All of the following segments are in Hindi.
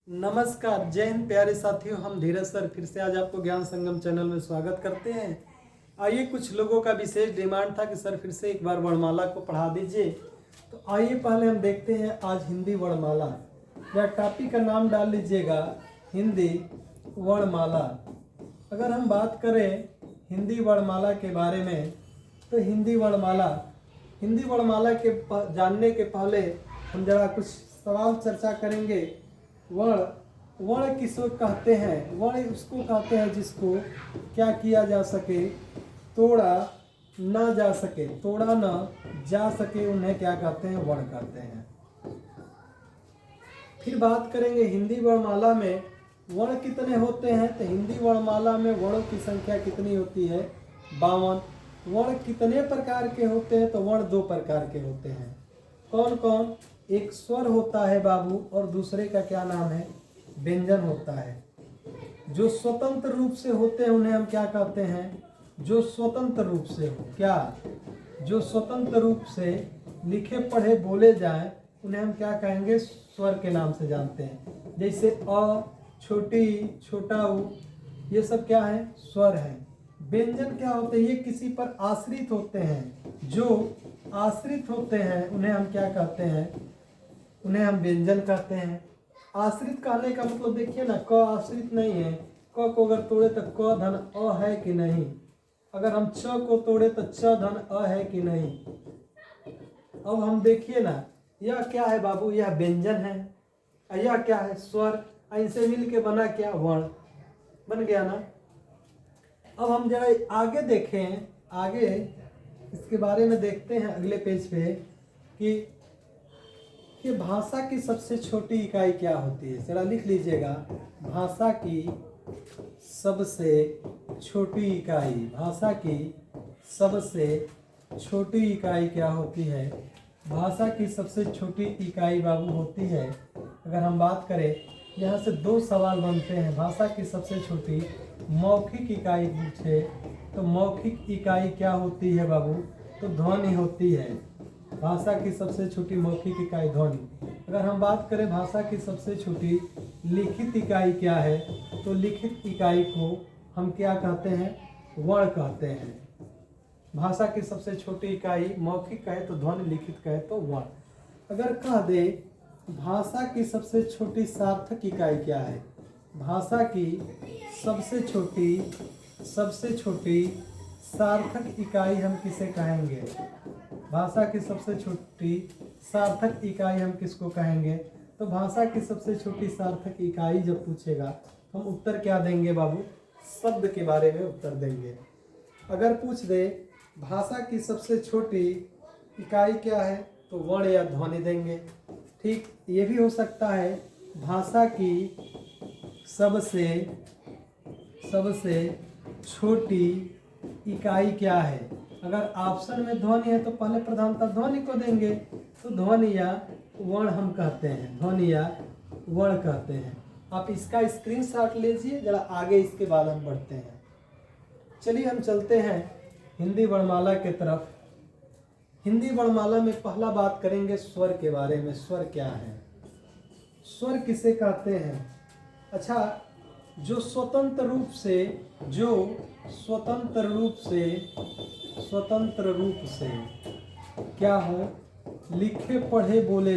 नमस्कार, जय हिंद प्यारे साथियों। हम धीरज सर फिर से आज आपको ज्ञान संगम चैनल में स्वागत करते हैं। आइए, कुछ लोगों का विशेष डिमांड था कि सर फिर से एक बार वर्णमाला को पढ़ा दीजिए। तो आइए पहले हम देखते हैं आज हिंदी वर्णमाला, या टॉपिक का नाम डाल लीजिएगा हिंदी वर्णमाला। अगर हम बात करें हिंदी वर्णमाला के बारे में, तो हिंदी वर्णमाला के जानने के पहले हम जरा कुछ सवाल चर्चा करेंगे। वर्ण किसको कहते हैं? वर्ण उसको कहते हैं जिसको क्या किया जा सके, तोड़ा न जा सके, उन्हें क्या कहते हैं? वर्ण कहते हैं। फिर बात करेंगे हिंदी वर्णमाला में वर्ण कितने होते हैं। तो हिंदी वर्णमाला में वर्णों की संख्या कितनी होती है? 52। वर्ण कितने प्रकार के होते हैं? तो वर्ण 2 प्रकार के होते हैं। कौन कौन? एक स्वर होता है बाबू, और दूसरे का क्या नाम है? व्यंजन होता है। जो स्वतंत्र रूप से होते हैं उन्हें हम क्या कहते हैं? जो स्वतंत्र रूप से हो, क्या? जो स्वतंत्र रूप से लिखे पढ़े बोले जाएं उन्हें हम क्या कहेंगे? स्वर के नाम से जानते हैं। जैसे अ, छोटी, छोटा उ, ये सब क्या है? स्वर है। व्यंजन क्या होते हैं? ये किसी पर आश्रित होते हैं। जो आश्रित होते हैं उन्हें हम क्या कहते हैं? उन्हें हम व्यंजन कहते हैं। आश्रित कहने का मतलब देखिए ना, क आश्रित नहीं है। क को अगर तोड़े तो क धन अ है कि नहीं? अगर हम च को तोड़े तो च धन अ है कि नहीं? अब हम देखिए ना, यह क्या है बाबू? यह व्यंजन है। यह क्या है? स्वर। इनसे मिल के बना क्या? वर्ण बन गया ना। अब हम जरा आगे देखें, आगे इसके बारे में देखते हैं अगले पेज पे कि भाषा की सबसे छोटी इकाई क्या होती है। जरा लिख लीजिएगा, भाषा की सबसे छोटी इकाई। भाषा की सबसे छोटी इकाई क्या होती है? भाषा की सबसे छोटी इकाई बाबू होती है, अगर हम बात करें, यहाँ से 2 सवाल बनते हैं। भाषा की सबसे छोटी मौखिक इकाई पूछे तो मौखिक इकाई क्या होती है बाबू? तो ध्वनि होती है। भाषा की सबसे छोटी मौखिक इकाई ध्वनि। अगर हम बात करें भाषा की सबसे छोटी लिखित इकाई क्या है, तो लिखित इकाई को हम क्या कहते हैं? वर्ण कहते हैं। भाषा की सबसे छोटी इकाई मौखिक कहे तो ध्वनि, लिखित कहे तो वर्ण। अगर कह दे भाषा की सबसे छोटी सार्थक इकाई क्या है? भाषा की सबसे छोटी सार्थक इकाई हम किसे कहेंगे? भाषा की सबसे छोटी सार्थक इकाई हम किसको कहेंगे? तो भाषा की सबसे छोटी सार्थक इकाई जब पूछेगा तो हम उत्तर क्या देंगे बाबू? शब्द के बारे में उत्तर देंगे। अगर पूछ दे भाषा की सबसे छोटी इकाई क्या है, तो वर्ण या ध्वनि देंगे। ठीक, ये भी हो सकता है भाषा की सबसे छोटी इकाई क्या है। अगर ऑप्शन में ध्वनि है तो पहले प्रधानता ध्वनि को देंगे, तो ध्वनि या वर्ण हम कहते हैं, ध्वनि या वर्ण कहते हैं। आप इसका स्क्रीनशॉट लीजिए, जरा आगे इसके बाद हम बढ़ते हैं। चलिए हम चलते हैं हिंदी वर्णमाला के तरफ। हिंदी वर्णमाला में पहला बात करेंगे स्वर के बारे में। स्वर क्या है? स्वर किसे कहते हैं? अच्छा, जो स्वतंत्र रूप से क्या हो? लिखे पढ़े बोले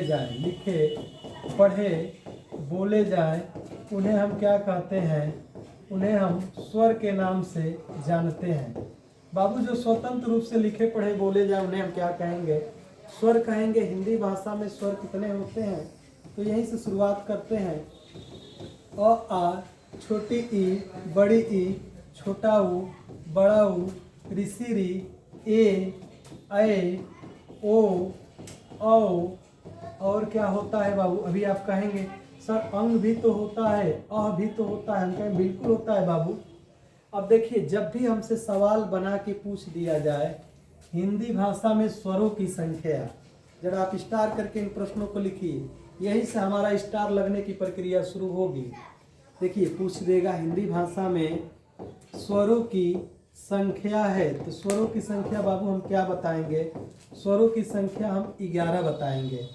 जाए उन्हें हम क्या कहते हैं? उन्हें हम स्वर के नाम से जानते हैं। बाबू, जो स्वतंत्र रूप से लिखे पढ़े बोले जाए उन्हें हम क्या कहेंगे? स्वर कहेंगे। हिंदी भाषा में स्वर कितने होते हैं? तो यहीं से शुरुआत करते हैं। अ, आ, छोटी ई, बड़ी ई, छोटा ऊ, बड़ा ऊ, ऋषि री, ए, ओ, औ, और क्या होता है बाबू? अभी आप कहेंगे सर अंग भी तो होता है, अ भी तो होता है। हम कहें बिल्कुल होता है बाबू। अब देखिए, जब भी हमसे सवाल बना के पूछ दिया जाए हिंदी भाषा में स्वरों की संख्या, जरा आप स्टार करके इन प्रश्नों को लिखिए, यहीं से हमारा स्टार लगने की प्रक्रिया शुरू होगी। देखिए, पूछ देगा हिंदी भाषा में स्वरों की संख्या है, तो स्वरों की संख्या बाबू हम क्या बताएंगे? स्वरों की संख्या हम 11 बताएंगे।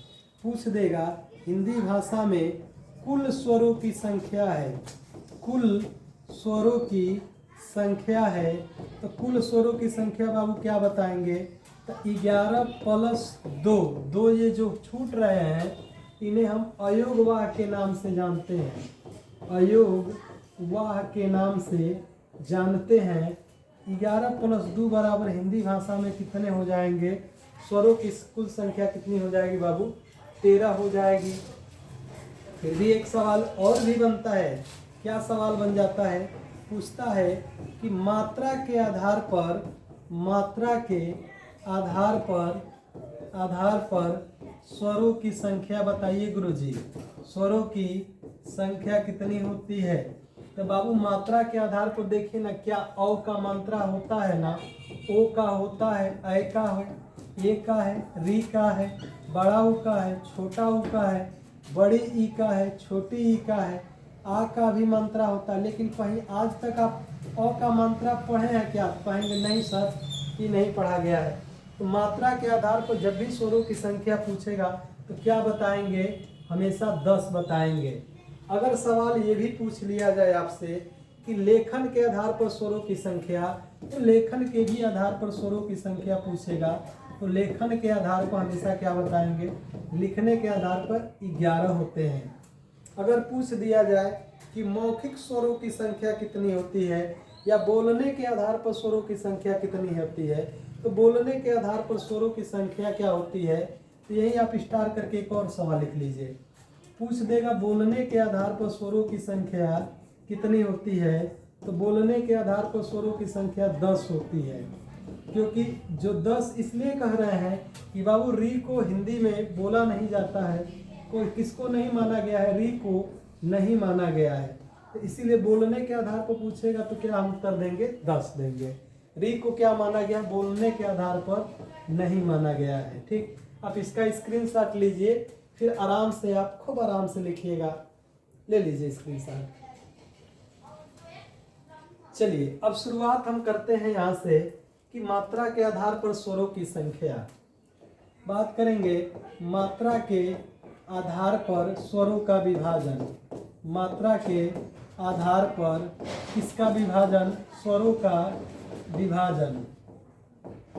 पूछ देगा हिंदी भाषा में कुल स्वरों की संख्या है, कुल स्वरों की संख्या है। तो कुल स्वरों की संख्या बाबू क्या बताएंगे? तो 11 प्लस 2, दो ये जो छूट रहे हैं इन्हें हम अयोगवाह के नाम से जानते हैं, अयोगवाह के नाम से जानते हैं। 11 प्लस 2 बराबर हिंदी भाषा में कितने हो जाएंगे? स्वरों की कुल संख्या कितनी हो जाएगी बाबू? 13 हो जाएगी। फिर भी एक सवाल और भी बनता है। क्या सवाल बन जाता है? पूछता है कि मात्रा के आधार पर, मात्रा के आधार पर स्वरों की संख्या बताइए गुरुजी, स्वरों की संख्या कितनी होती है? तो बाबू मात्रा के आधार पर देखिए ना, क्या औ का मात्रा होता है ना, ओ का होता है, ऐ का है, ए का है, री का है, बड़ा ऊ का है, छोटा ऊ का है, बड़ी ई का है, छोटी ई का है, आ का भी मात्रा होता है। लेकिन कहीं आज तक आप अ का मात्रा पढ़े हैं क्या? कहेंगे नहीं सर, ये नहीं पढ़ा गया है। तो मात्रा के आधार पर जब भी स्वरों की संख्या पूछेगा तो क्या बताएंगे? हमेशा 10 बताएंगे। अगर सवाल ये भी पूछ लिया जाए आपसे कि लेखन के आधार पर स्वरों की संख्या, तो लेखन के भी आधार पर स्वरों की संख्या पूछेगा तो लेखन के आधार पर हमेशा क्या बताएंगे? लिखने के आधार पर 11 होते हैं। अगर पूछ दिया जाए कि मौखिक स्वरों की संख्या कितनी होती है या बोलने के आधार पर स्वरों की संख्या कितनी होती है, तो बोलने के आधार पर स्वरों की संख्या क्या होती है? तो यही आप स्टार करके एक और सवाल लिख लीजिए। पूछ देगा बोलने के आधार पर स्वरों की संख्या कितनी होती है, तो बोलने के आधार पर स्वरों की संख्या 10 होती है। क्योंकि जो 10 इसलिए कह रहे हैं कि बाबू री को हिंदी में बोला नहीं जाता है, कोई किसको नहीं माना गया है? री को नहीं माना गया है। तो इसीलिए बोलने के आधार पर पूछेगा तो क्या हम उत्तर देंगे? 10 देंगे। री को क्या माना गया? बोलने के आधार पर नहीं माना गया है। ठीक, आप इसका स्क्रीनशॉट लीजिए, फिर आराम से आप खूब आराम से लिखिएगा। ले लीजिए स्क्रीनशॉट। चलिए अब शुरुआत हम करते हैं यहाँ से कि मात्रा के आधार पर स्वरों की संख्या। बात करेंगे मात्रा के आधार पर स्वरों का विभाजन। मात्रा के आधार पर किसका विभाजन? स्वरों का विभाजन।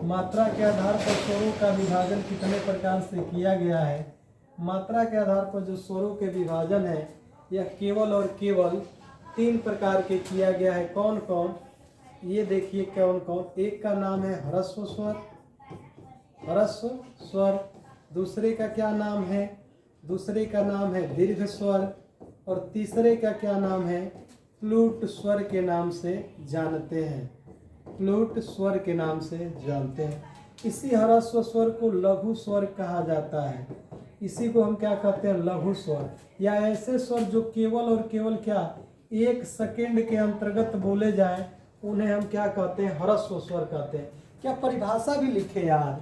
मात्रा के आधार पर स्वरों का विभाजन कितने प्रकार से किया गया है? मात्रा के आधार पर जो स्वरों के विभाजन है यह केवल और केवल 3 प्रकार के किया गया है। कौन कौन? ये देखिए कौन कौन। एक का नाम है ह्रस्व स्वर, ह्रस्व स्वर। दूसरे का क्या नाम है? दूसरे का नाम है दीर्घ स्वर। और तीसरे का क्या नाम है? प्लूट स्वर के नाम से जानते हैं, प्लूट स्वर के नाम से जानते हैं। इसी ह्रस्व स्वर को लघु स्वर कहा जाता है। इसी को हम क्या कहते हैं? लघु स्वर। या ऐसे स्वर जो केवल और केवल क्या 1 सेकेंड के अंतर्गत बोले जाएं, उन्हें हम क्या कहते हैं? ह्रस्व स्वर कहते हैं। क्या परिभाषा भी लिखे यार।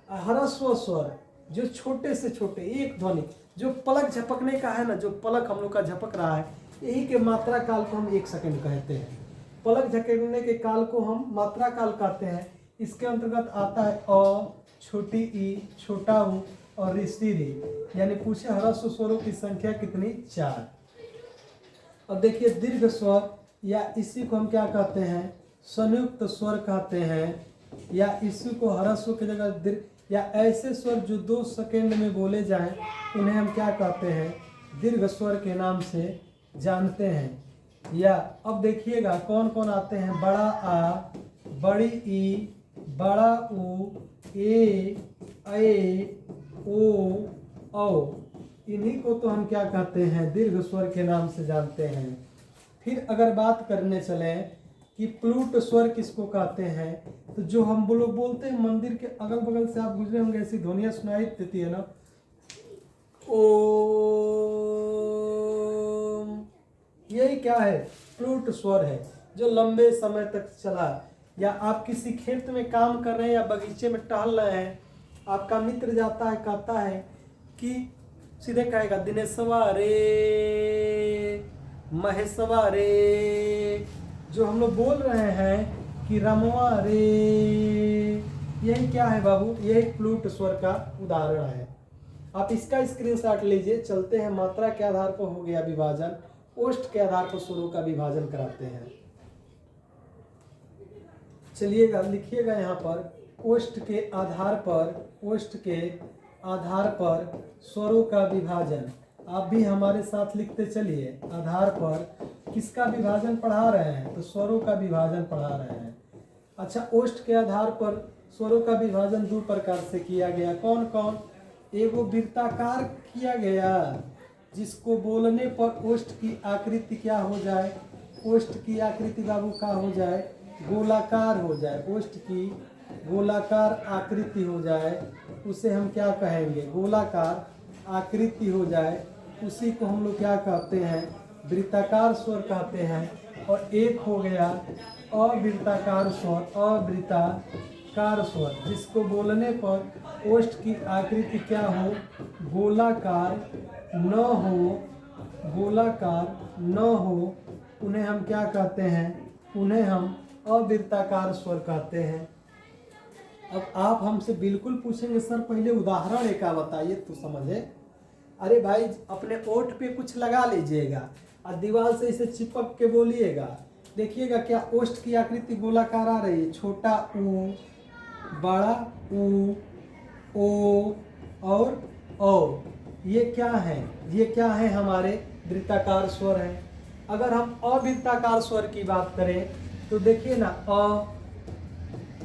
ह्रस्व स्वर जो छोटे से छोटे एक ध्वनि, जो पलक झपकने का है ना, जो पलक हम लोग का झपक रहा है, यही के मात्रा काल को हम 1 सेकेंड कहते हैं। पलक झपकने के काल को हम मात्रा काल कहते हैं। इसके अंतर्गत आता है अ, छोटी ई, छोटा ऊ और ऋषि री। यानी पूछे ह्रस्व स्वरों की संख्या कितनी? 4। अब देखिए दीर्घ स्वर, या इसी को हम क्या कहते हैं? संयुक्त स्वर कहते हैं। या इसी को ह्रस्व की जगह दीर्घ, या ऐसे स्वर जो 2 सेकेंड में बोले जाएं, उन्हें हम क्या कहते हैं? दीर्घ स्वर के नाम से जानते हैं। या अब देखिएगा कौन कौन आते हैं? बड़ा आ, बड़ी ई, बड़ा ऊ, ए, ओ, औ। इन्हीं को तो हम क्या कहते हैं? दीर्घ स्वर के नाम से जानते हैं। फिर अगर बात करने चले कि प्लूट स्वर किसको कहते हैं, तो जो हम लोग बोलते हैं मंदिर के अगल बगल से आप गुजरे होंगे, ऐसी ध्वनियाँ सुनाई देती है ना, ओ, यही क्या है? प्लूट स्वर है, जो लंबे समय तक चला। या आप किसी खेत में काम कर रहे हैं या बगीचे में टहल रहे हैं, आपका मित्र जाता है, कहता है कि सीधे कहेगा दिनेशवा रे, महेशवा रे। जो हम लोग बोल रहे हैं कि रमवा रे, यही क्या है बाबू? यही प्लूट स्वर का उदाहरण है। आप इसका स्क्रीनशॉट लीजिए। चलते हैं मात्रा के आधार पर हो गया विभाजन, ओष्ठ के आधार पर स्वरों का विभाजन कराते हैं। चलिएगा लिखिएगा यहाँ पर ओष्ठ के आधार पर स्वरों का विभाजन। आप भी हमारे साथ लिखते चलिए। आधार पर किसका विभाजन पढ़ा रहे हैं? तो स्वरों का विभाजन पढ़ा रहे हैं। अच्छा, ओष्ठ के आधार पर स्वरों का विभाजन दो प्रकार से किया गया। कौन कौन? एगो वृत्ताकार किया गया, जिसको बोलने पर ओष्ठ की आकृति क्या हो जाए? ओष्ठ की आकृति बाबू का हो जाए? गोलाकार हो जाए। ओष्ठ की गोलाकार आकृति हो जाए, उसे हम क्या कहेंगे? गोलाकार आकृति हो जाए, उसी को हम लोग क्या कहते हैं? वृत्ताकार स्वर कहते हैं। और एक हो गया अवृत्ताकार स्वर, अवृत्ताकार स्वर, जिसको बोलने पर ओष्ठ की आकृति क्या हो? गोलाकार न हो, उन्हें हम क्या कहते हैं? उन्हें हम अवृत्ताकार स्वर कहते हैं। अब आप हमसे बिल्कुल पूछेंगे सर पहले उदाहरण एक बताइए तो समझे। अरे भाई, अपने ओठ पे कुछ लगा लीजिएगा और दीवार से इसे चिपक के बोलिएगा। देखिएगा क्या ओष्ठ की आकृति गोलाकार आ रही है? छोटा ऊ, बड़ा ऊ, ओ और औ। ये क्या है? ये क्या है? हमारे वृत्ताकार स्वर है। अगर हम अवृत्ताकार स्वर की बात करें तो देखिए ना,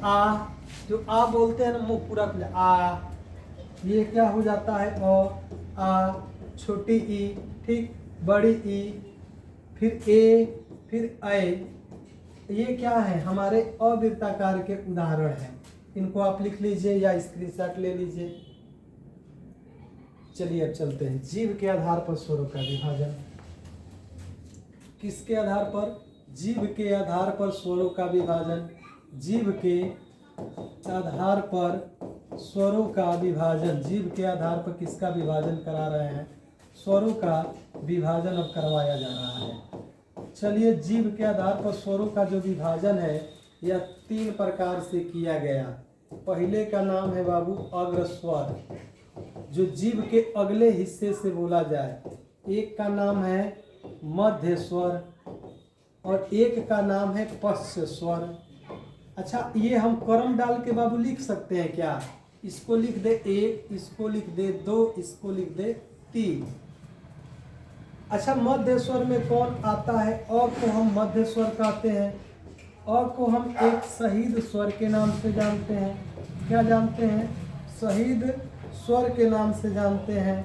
आ, जो आ बोलते हैं ना, मुंह पूरा खुला आ, ये क्या हो जाता है? आ, छोटी ई, ठीक, बड़ी ई, फिर ए, फिर ऐ। ये क्या है? हमारे अवृत्ताकार के उदाहरण हैं। इनको आप लिख लीजिए या स्क्रीनशॉट ले लीजिए। चलिए अब चलते हैं जीभ के आधार पर स्वरों का विभाजन। किसके आधार पर? जीभ के आधार पर स्वरों का विभाजन। जीभ के आधार पर स्वरों का विभाजन। जीभ के आधार पर किसका विभाजन करा रहे हैं? स्वरों का विभाजन अब करवाया जा रहा है। चलिए, जीभ के आधार पर स्वरों का जो विभाजन है यह तीन प्रकार से किया गया। पहले का नाम है बाबू अग्र स्वर, जो जीभ के अगले हिस्से से बोला जाए। एक का नाम है मध्य स्वर और एक का नाम है पश्च स्वर। अच्छा, ये हम क्रम डाल के बाबू लिख सकते हैं क्या? इसको लिख दे 1, इसको लिख दे 2, इसको लिख दे 3। अच्छा, मध्य स्वर में कौन आता है? अ को हम मध्य स्वर कहते हैं। अ को हम एक शहीद स्वर के नाम से जानते हैं। क्या जानते हैं? शहीद स्वर के नाम से जानते हैं।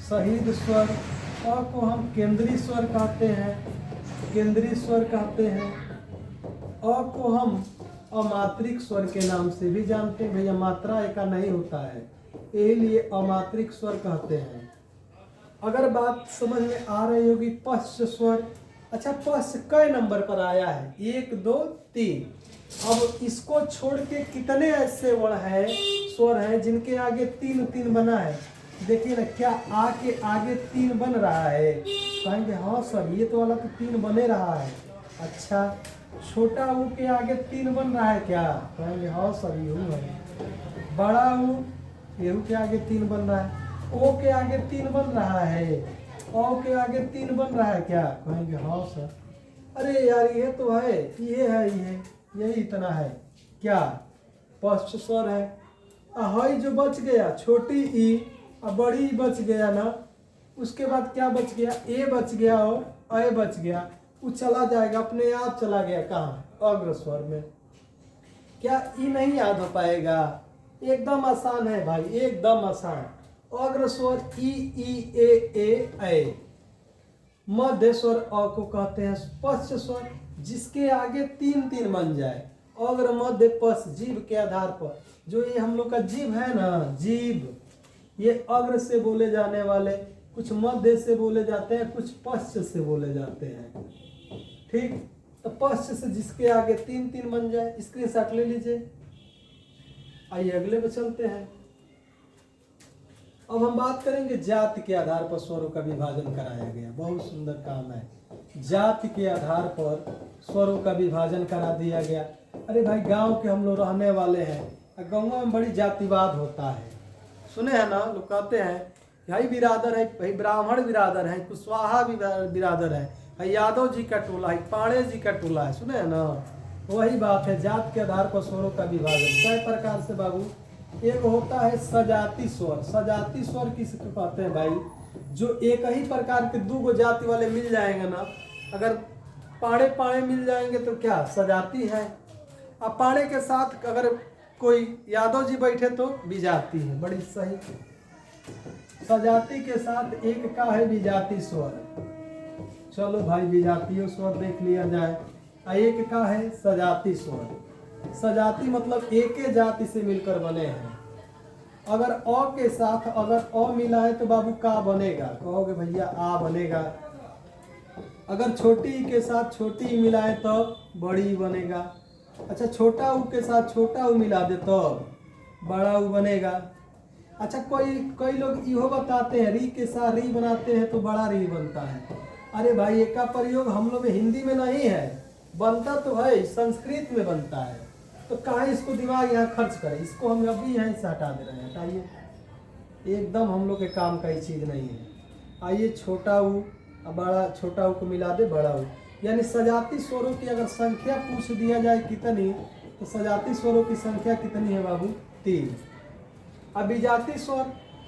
शहीद स्वर। अ को हम केंद्रीय स्वर कहते हैं। केंद्रीय स्वर कहते हैं। अ को हम अमात्रिक स्वर के नाम से भी जानते हैं। भैया मात्रा एका नहीं होता है, यही लिए अमात्रिक स्वर कहते हैं। अगर बात समझ में आ रही होगी, पश्च स्वर। अच्छा, पश्च कई नंबर पर आया है? 1, 2, 3। अब इसको छोड़ के कितने ऐसे वर्ण है, स्वर हैं जिनके आगे 3 3 बना है? देखिए ना, क्या आ के आगे 3 बन रहा है? कहेंगे हाँ सर, ये तो वाला तो 3 बने रहा है। अच्छा, छोटा ऊ के आगे 3 बन रहा है क्या? कहेंगे हाँ सर, ये है। बड़ा ऊ, ये के आगे 3 बन रहा है। ओ के आगे 3 बन रहा है। ओ के आगे 3 बन रहा है क्या? कहेंगे हाँ सर। अरे यार, ये तो है, ये है, यही इतना है क्या? पश्च स्वर है। हई जो बच गया, छोटी ई और बड़ी ई बच गया ना, उसके बाद क्या बच गया? ए बच गया और ए बच गया। वो चला जाएगा, अपने आप चला गया कहाँ? अग्र स्वर में। क्या ई नहीं याद हो पाएगा? एकदम आसान है भाई, एकदम आसान। अग्र स्वर ई ए। मध्य स्वर अ को कहते हैं पश्च स्वर, जिसके आगे 3 3 बन जाए। अग्र, मध्य, पश्च। जीभ के आधार पर जो ये हम लोग का जीभ है ना, जीभ, ये अग्र से बोले जाने वाले, कुछ मध्य से बोले जाते हैं, कुछ पश्च से बोले जाते हैं। ठीक, तो पश्च से जिसके आगे 3 3 बन जाए, स्क्रीनशॉट ले लीजिए। आइए अगले पे चलते हैं। अब हम बात करेंगे जाति के आधार पर स्वरों का विभाजन कराया गया। बहुत सुंदर काम है। जाति के आधार पर स्वरों का विभाजन करा दिया गया। अरे भाई, गांव के हम लोग रहने वाले हैं, गाँव में बड़ी जातिवाद होता है। सुने हैं ना, लोग कहते हैं भाई बिरादर है, भाई ब्राह्मण बिरादर है, कुशवाहा बिरादर है, भाई यादव जी का टोला है, पांडे जी का टोला है, सुने ना। वही बात है, जात के आधार पर स्वरों का विभाजन कई प्रकार से बाबू। एक होता है सजाती स्वर। सजाती स्वर किसको कहते हैं भाई? जो एक ही प्रकार के दो गो जाति वाले मिल जाएंगे ना, अगर पाड़े पाड़े मिल जाएंगे तो क्या सजाती है। अब पाड़े के साथ अगर कोई यादव जी बैठे तो विजाती है। बड़ी सही। सजाती के साथ एक का है विजाती स्वर। चलो भाई विजातीय स्वर देख लिया जाए। एक का है सजाती स्वर। सजाती मतलब एक जाति से मिलकर बने हैं। अगर अ के साथ अगर अ मिला है तो बाबू का बनेगा, कहोगे भैया आ बनेगा। अगर छोटी ई के साथ छोटी ई मिला है तो बड़ी बनेगा। अच्छा छोटा ऊ के साथ छोटा ऊ मिला दे तो बड़ा ऊ बनेगा। अच्छा कई लोग इहो बताते हैं री के साथ री बनाते हैं तो बड़ा री बनता है। अरे भाई एक का प्रयोग हम लोग हिंदी में नहीं है, बनता तो है संस्कृत में बनता है, तो कहाँ इसको दिमाग यहाँ खर्च करें। इसको हम अभी यहीं से हटा दे रहे हैं। हटाइए, एकदम हम लोग के काम का ही चीज़ नहीं है। आइए छोटा ऊ बड़ा, छोटा ऊ को मिला दे बड़ा ऊ। यानी सजाती स्वरों की अगर संख्या पूछ दिया जाए कितनी, तो सजाती स्वरों की संख्या कितनी है बाबू? 3। अब विजाती स्वर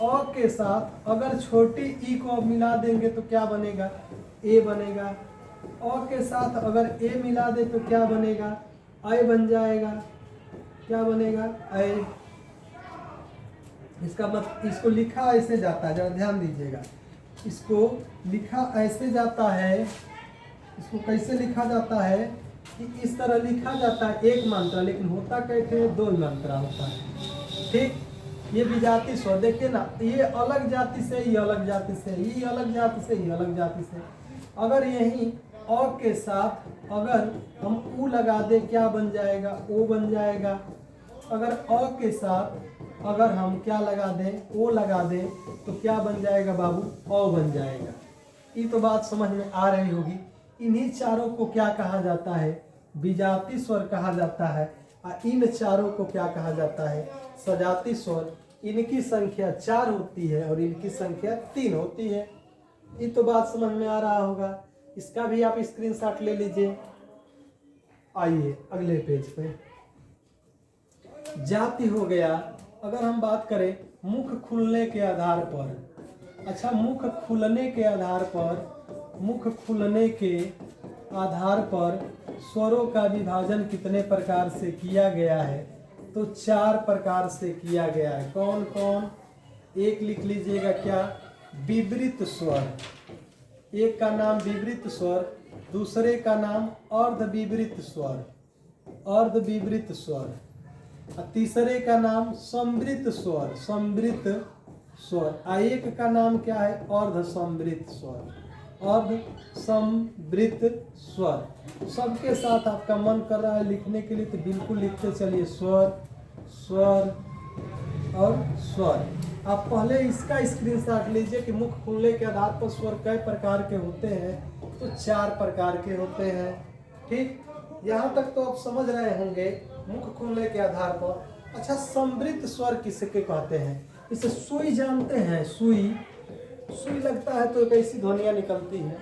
अ के साथ अगर छोटी ई को मिला देंगे तो क्या बनेगा? ए बनेगा। अ के साथ अगर ए मिला दे तो क्या बनेगा? अय बन जाएगा। क्या बनेगा? अय। इसका मतलब इसको लिखा ऐसे जाता है, जरा ध्यान दीजिएगा। इसको लिखा ऐसे जाता है। इसको कैसे लिखा जाता है कि इस तरह लिखा जाता है एक मात्रा, लेकिन होता कैसे 2 मात्रा होता है। ठीक, ये विजाती स्वर देखिए ना, ये अलग जाति से, ये अलग जाति से, ये अलग जाति से, ये अलग जाति से। अगर यही अ के साथ अगर हम ऊ लगा दे क्या बन जाएगा? ओ बन जाएगा। अगर अ के साथ अगर हम क्या लगा दें? ओ लगा दें तो क्या बन जाएगा बाबू? अ बन जाएगा। ये तो बात समझ में आ रही होगी। इन्हीं चारों को क्या कहा जाता है? विजाती स्वर कहा जाता है। और इन चारों को क्या कहा जाता है? सजाती स्वर। इनकी संख्या 4 होती है और इनकी संख्या 3 होती है। ये तो बात समझ में आ रहा होगा। इसका भी आप स्क्रीनशॉट ले लीजिए। आइए अगले पेज पे। जाति हो गया। अगर हम बात करें मुख खुलने के आधार पर, अच्छा मुख खुलने के आधार पर, मुख खुलने के आधार पर स्वरों का विभाजन कितने प्रकार से किया गया है? तो 4 प्रकार से किया गया है। कौन कौन? एक लिख लीजिएगा क्या? विवृत स्वर। एक का नाम विवृत स्वर, दूसरे का नाम अर्धविवृत स्वर, अर्धविवृत स्वर, और तीसरे का नाम संवृत स्वर, संवृत स्वर। एक का नाम क्या है? अर्धसंवृत स्वर, अर्धसंवृत स्वर। सबके साथ आपका मन कर रहा है लिखने के लिए तो बिल्कुल लिखते चलिए। स्वर, स्वर और स्वर। आप पहले इसका स्क्रीनशॉट लीजिए कि मुख खुलने के आधार पर स्वर कई प्रकार के होते हैं। तो 4 प्रकार के होते हैं। ठीक, यहाँ तक तो आप समझ रहे होंगे मुख खुलने के आधार पर। अच्छा संवृत स्वर किसके कहते हैं? इसे सुई जानते हैं? सुई, सुई लगता है तो कैसी ध्वनियाँ निकलती है?